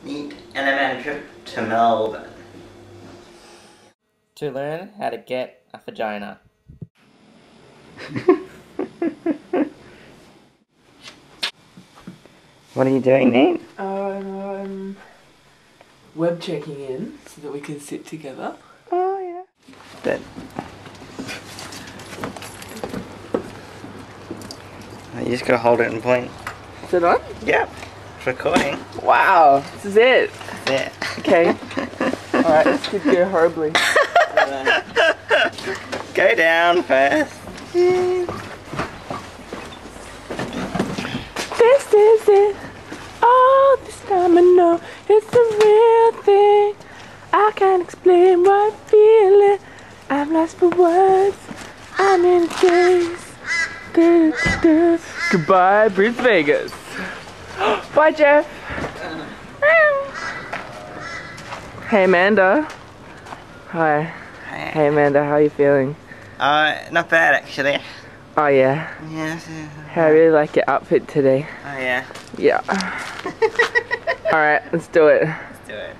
Neat. And I'm on a trip to Melbourne. To learn how to get a vagina. What are you doing, Nate? I'm web checking in so that we can sit together. Oh, yeah. Good. You just gotta hold it and point. Is it on? Yep. It's recording. Wow, this is it. That's it. Okay. Alright, this could go horribly. Go down first. This is it. Oh, this time I know it's the real thing. I can't explain what I'm feeling. I'm lost for words. I'm in a daze. Goodbye, Bris Vegas. Bye, Jeff. Hey, Amanda. Hi. Hey, Amanda, how are you feeling? Not bad actually. Oh, yeah. Yes. Hey, I really like your outfit today. Oh, yeah. Yeah. Alright, let's do it. Let's do it.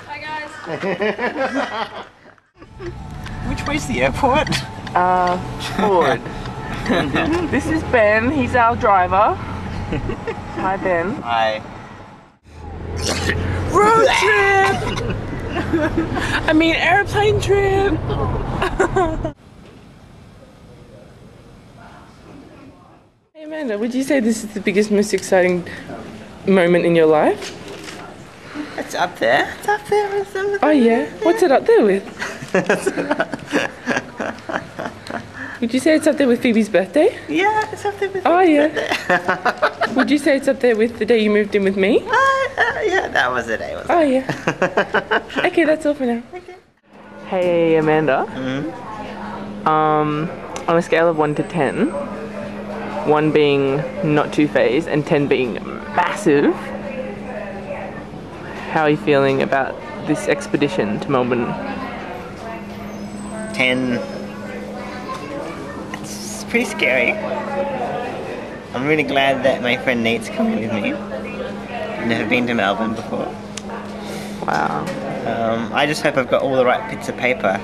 Hi guys. Which way's the airport? Forward. This is Ben, he's our driver. Hi, Ben. Hi. Road trip! I mean, airplane trip! Hey Amanda, would you say this is the biggest, most exciting moment in your life? It's up there. It's up there with some of Oh yeah? What's it up there with? Would you say it's up there with Phoebe's birthday? Yeah, it's up there with Oh yeah. birthday. Would you say it's up there with the day you moved in with me? Yeah, that was the day. Oh yeah. Okay, that's all for now. Okay. Hey Amanda. Mm-hmm. On a scale of 1 to 10, 1 being not too phased and 10 being massive, how are you feeling about this expedition to Melbourne? 10. It's pretty scary. I'm really glad that my friend Nate's coming with me. Never been to Melbourne before. Wow. I just hope I've got all the right bits of paper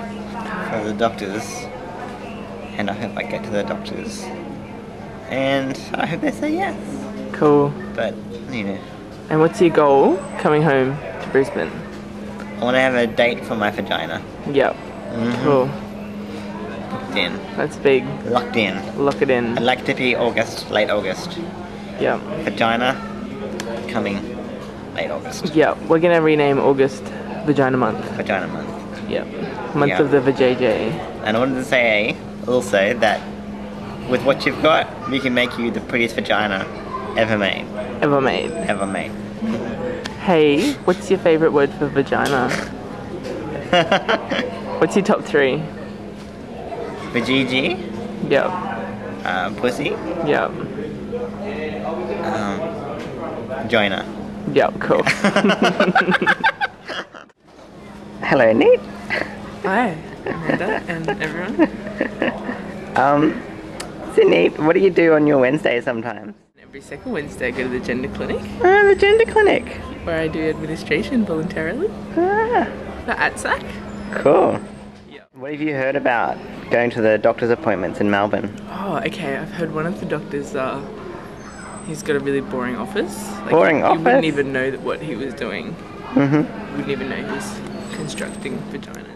for the doctors. And I hope I get to the doctors. And I hope they say yes. Cool. But, you know. And what's your goal coming home to Brisbane? I want to have a date for my vagina. Yep. Mm-hmm. Cool. Booked in. That's big. Locked in. Lock it in. I'd like to be August, late August. Yep. Vagina coming late August. Yep. We're gonna rename August Vagina Month. Vagina month. Yep. Month Yeah. of the VJJ. And I wanted to say also that with what you've got, we can make you the prettiest vagina ever made. Ever made. Ever made. Hey, what's your favorite word for vagina? What's your top 3? Vajiji, Yep. pussy, Yep. joiner. Yep, cool. Hello, Nate. Hi, Amanda and everyone. So Nate, what do you do on your Wednesday sometimes? Every second Wednesday I go to the gender clinic The gender clinic. where I do administration voluntarily Ah, for ATSAC. cool. Yep. What have you heard about going to the doctor's appointments in Melbourne? Oh, okay. I've heard one of the doctors, he's got a really boring office. Like, Boring you office? wouldn't even know that what he was doing. Mm-hmm. You wouldn't even know he was constructing vaginas.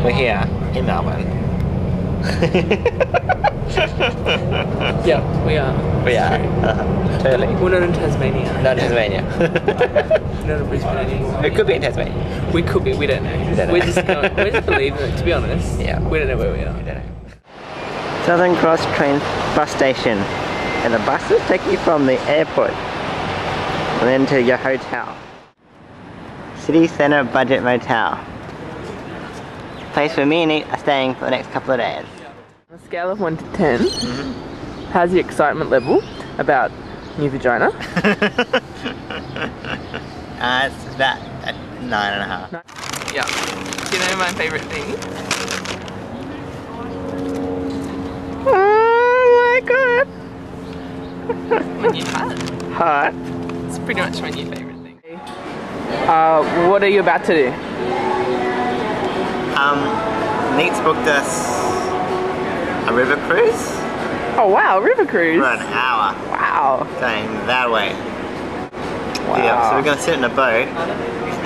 We're here in Melbourne. Yeah, we are. We are. Totally. We're not in Tasmania. Not Tasmania. Not in Brisbane anymore. It could be in Tasmania. We could be, we don't know. don't know. We're just believing it, to be honest. Yeah. We don't know where we are. I don't know. Southern Cross train bus station. And the buses take you from the airport and then to your hotel. City Centre Budget Motel. Place where me and Nate are staying for the next couple of days. On a scale of 1 to 10, how's your excitement level about new vagina? It's about 9.5. Yeah. Do you know my favourite thing? Oh my god! My new hat. Hot. It's pretty much my new favourite thing. What are you about to do? Nate's booked us a river cruise Oh wow, river cruise. for an hour. Wow. Going that way. Wow. Yeah, so we're gonna sit in a boat,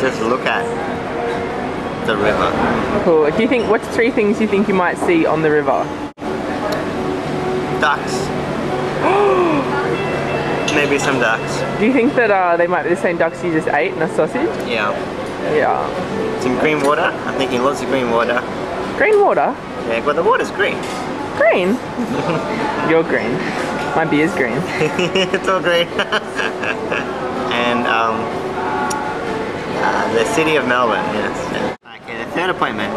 just look at the river. Cool. Do you think, what's 3 things you think you might see on the river? Ducks. Maybe some ducks. Do you think that they might be the same ducks you just ate in a sausage? Yeah. Yeah. Some green water. I'm thinking lots of green water. Green water? Yeah, well the water's green. Green? You're green. My beer's green. It's all green. And the city of Melbourne, yes. Okay, the third appointment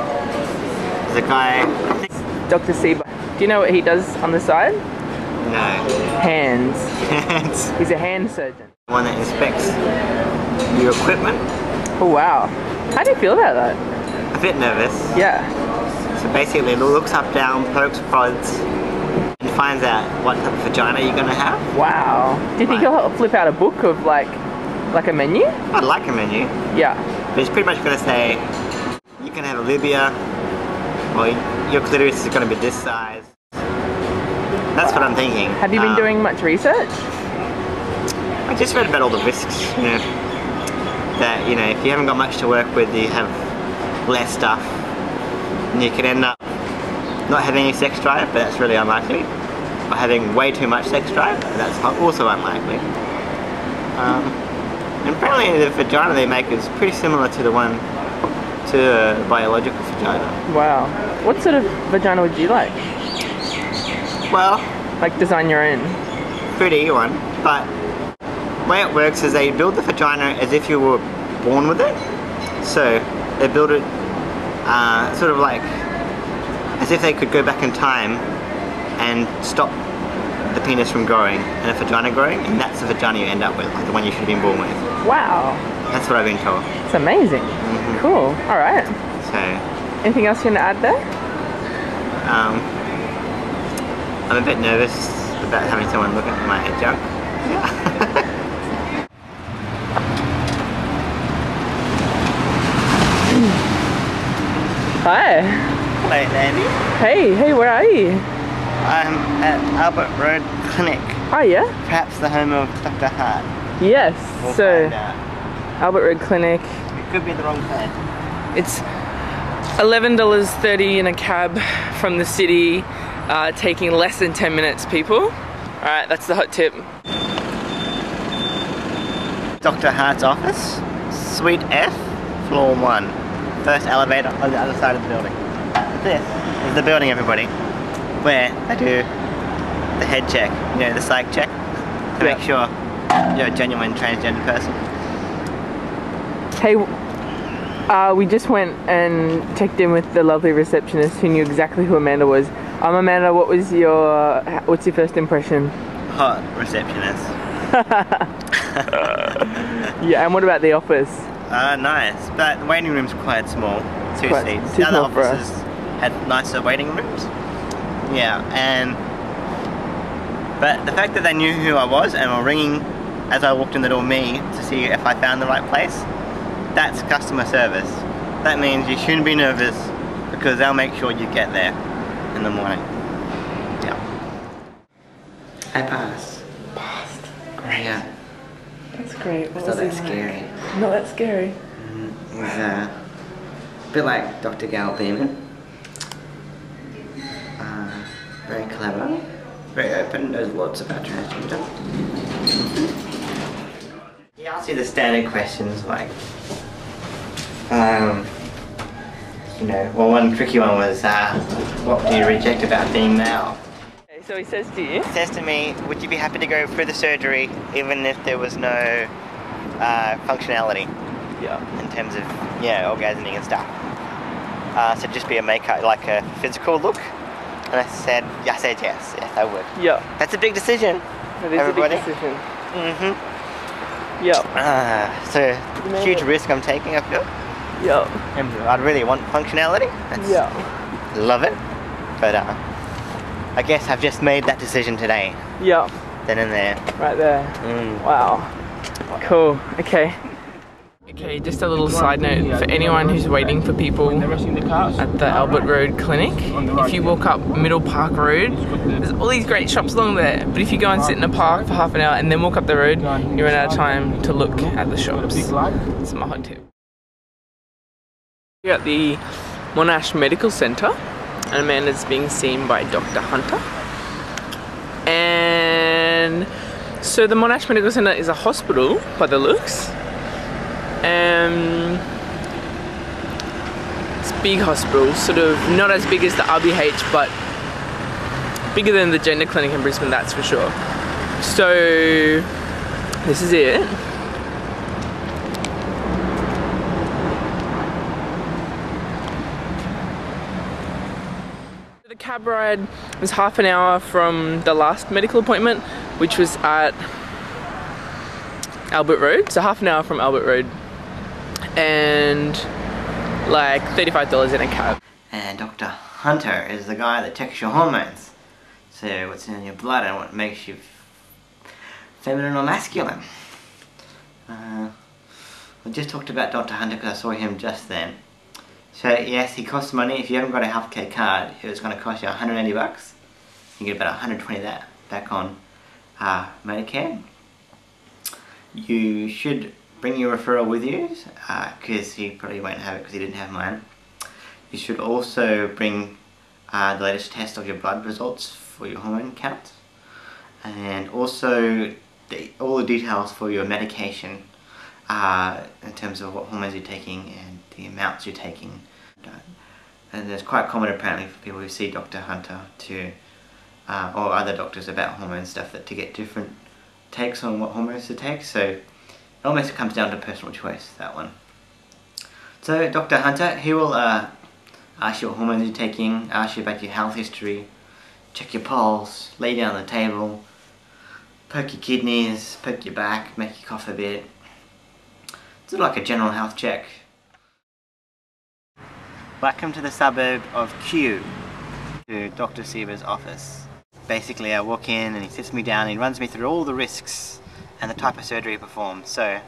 is a guy. Dr. Seba. Do you know what he does on the side? No. Hands. Hands. He's a hand surgeon. One that inspects your equipment. Oh wow. How do you feel about that? A bit nervous. Yeah. So basically it looks up, down, pokes, prods, and finds out what type of vagina you're gonna have. Wow. Do you think he'll flip out a book of like a menu? I'd like a menu. Yeah. But he's pretty much gonna say, you can have a labia, or your clitoris is gonna be this size. That's what I'm thinking. Have you been doing much research? I just read about all the risks, you know, that, you know, if you haven't got much to work with, you have less stuff, and you can end up not having any sex drive, but that's really unlikely, or having way too much sex drive, but that's also unlikely. And apparently the vagina they make is pretty similar to the one, to a biological vagina. Wow. What sort of vagina would you like? Well, Like design your own? pretty one, but the way it works is they build the vagina as if you were born with it. So they build it sort of like as if they could go back in time and stop the penis from growing and a vagina growing, and that's the vagina you end up with, like the one you should have been born with. Wow. That's what I've been told. It's amazing. Cool. Alright. So Anything else you want to add there? I'm a bit nervous about having someone look at my junk. Hi. Hello, Andy. Hey, where are you? I'm at Albert Road Clinic, Oh yeah? perhaps the home of Dr. Hart. Yes. We'll So, find out. Albert Road Clinic. It could be the wrong plan. It's $11.30 in a cab from the city, taking less than 10 minutes, people. Alright, that's the hot tip. Dr. Hart's office, Suite F, floor 1. First elevator on the other side of the building. This is the building, everybody, where they do the head check, you know, the psych check, to make sure you're a genuine transgender person. Hey, we just went and checked in with the lovely receptionist who knew exactly who Amanda was. Amanda, what's your first impression? Hot receptionist. Yeah, and what about the office? Nice, but the waiting room's quite small. Two Quite seats. too The other small for us. offices had nicer waiting rooms. Yeah, but the fact that they knew who I was and were ringing as I walked in the door me to see if I found the right place, that's customer service. That means you shouldn't be nervous because they'll make sure you get there in the morning. Yeah. I passed. Passed. Great. Yeah. That's great. What It's was not it that like? scary. Not that scary. It was a bit like Dr. Gal Beeman. Very clever, very open, knows lots about transgender. He asks you the standard questions like, you know, well, one tricky one was, what do you reject about being male? Okay, so he says to you, He says to me, would you be happy to go through the surgery even if there was no functionality? yeah. In terms of, yeah, orgasming and stuff. So just be a makeup, like a physical look. And I said yes, I would. Yeah. That's a big decision. That is Everybody. a big decision. Yep. So, huge risk I'm taking, I feel. Yep. And I'd really want functionality. Yeah. Love it. But I guess I've just made that decision today. Yep. Then and there. Right there. Wow. Cool. Okay. Okay, just a little side note for anyone who's waiting for people at the Albert Road Clinic. If you walk up Middle Park Road, there's all these great shops along there. But if you go and sit in a park for half an hour and then walk up the road, you run out of time to look at the shops. That's my hot tip. We're at the Monash Medical Centre, and Amanda's being seen by Dr. Hunter. And so the Monash Medical Centre is a hospital by the looks. It's a big hospital, sort of not as big as the RBH, but bigger than the gender clinic in Brisbane, that's for sure. So this is it. The cab ride was half an hour from the last medical appointment, which was at Albert Road, so half an hour from Albert Road, and like $35 in a cab. And Dr. Hunter is the guy that checks your hormones. So what's in your blood and what makes you feminine or masculine. I just talked about Dr. Hunter because I saw him just then. So yes, he costs money. If you haven't got a healthcare card, it's going to cost you $180. You get about 120 of that back on Medicare. You should bring your referral with you because he probably won't have it because he didn't have mine. You should also bring the latest test of your blood results for your hormone count, and also all the details for your medication in terms of what hormones you're taking and the amounts you're taking. And it's quite common apparently for people who see Dr. Hunter to or other doctors about hormone stuff to get different takes on what hormones to take, so it almost comes down to personal choice, that one. So Dr. Hunter, he will ask you what hormones you're taking, ask you about your health history, check your pulse, lay down on the table, poke your kidneys, poke your back, make you cough a bit. It's sort of like a general health check. Welcome to the suburb of Kew, to Dr. Sieber's office. Basically I walk in and he sits me down and he runs me through all the risks and the type of surgery he performs. So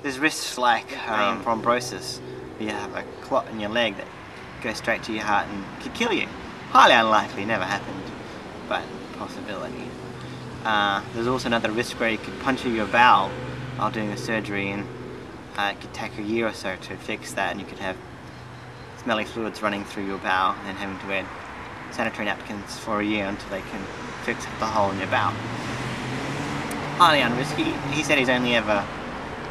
there's risks like thrombosis, where you have a clot in your leg that goes straight to your heart and could kill you. Highly unlikely, never happened, but possibility. There's also another risk where you could puncture your bowel while doing the surgery, and it could take a year or so to fix that, and you could have smelly fluids running through your bowel and having to wear sanitary napkins for a year until they can fix the hole in your bowel. Highly unrisky. He said he's only ever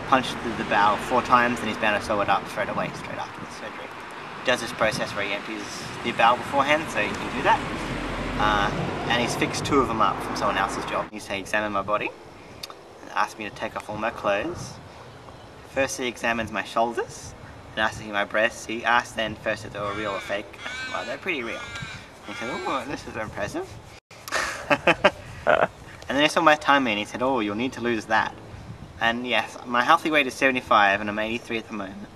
punched through the bowel 4 times and he's bound to sew it up straight away, straight after the surgery. He does this process where he empties the bowel beforehand, so you can do that. And he's fixed 2 of them up from someone else's job. He examined my body and asked me to take off all my clothes. First he examines my shoulders and asked to see my breasts. He asked then first if they were real or fake. I said, well, they're pretty real. He said, oh, this is impressive. And then he saw my tummy and he said, oh, you'll need to lose that. And yes, my healthy weight is 75 and I'm 83 at the moment.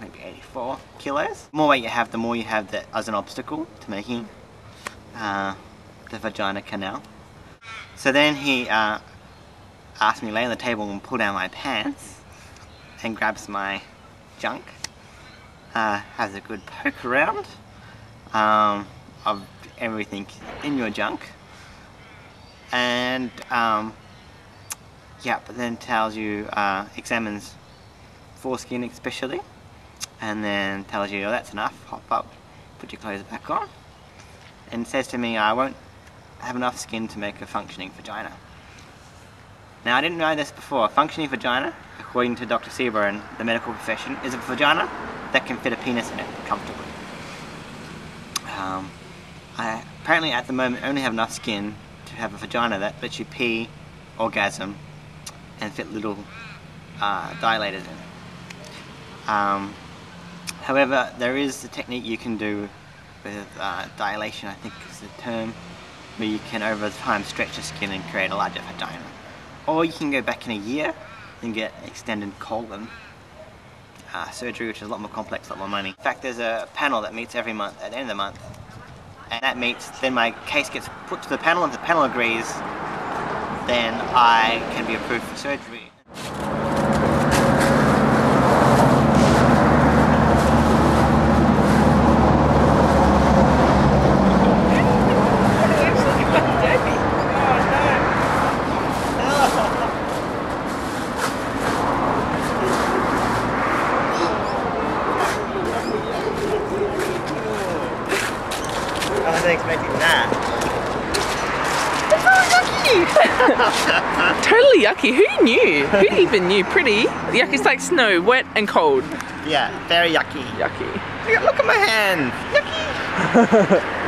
Maybe 84 kilos. The more weight you have, the more you have that as an obstacle to making the vagina canal. So then he asked me to lay on the table and pull down my pants and grabs my junk. Has a good poke around of everything in your junk, and yeah, but then tells you, examines foreskin especially, and then tells you, oh, that's enough, hop up, put your clothes back on, and says to me, I won't have enough skin to make a functioning vagina. Now I didn't know this before. A functioning vagina, according to Dr. Sieber and the medical profession, is a vagina that can fit a penis in it comfortably. I apparently at the moment only have enough skin to have a vagina that lets you pee, orgasm, and fit little dilators in it. However, there is a technique you can do with dilation, I think is the term, where you can over time stretch the skin and create a larger vagina. Or you can go back in a year and get extended colon surgery, which is a lot more complex, a lot more money. In fact, there's a panel that meets every month at the end of the month, and that meets, then my case gets put to the panel, and if the panel agrees, then I can be approved for surgery. I wasn't expecting that. Totally yucky. Who knew? Who even knew? Pretty. Yucky. It's like snow, wet and cold. Yeah, very yucky. Yucky. Look at my hands. Yucky.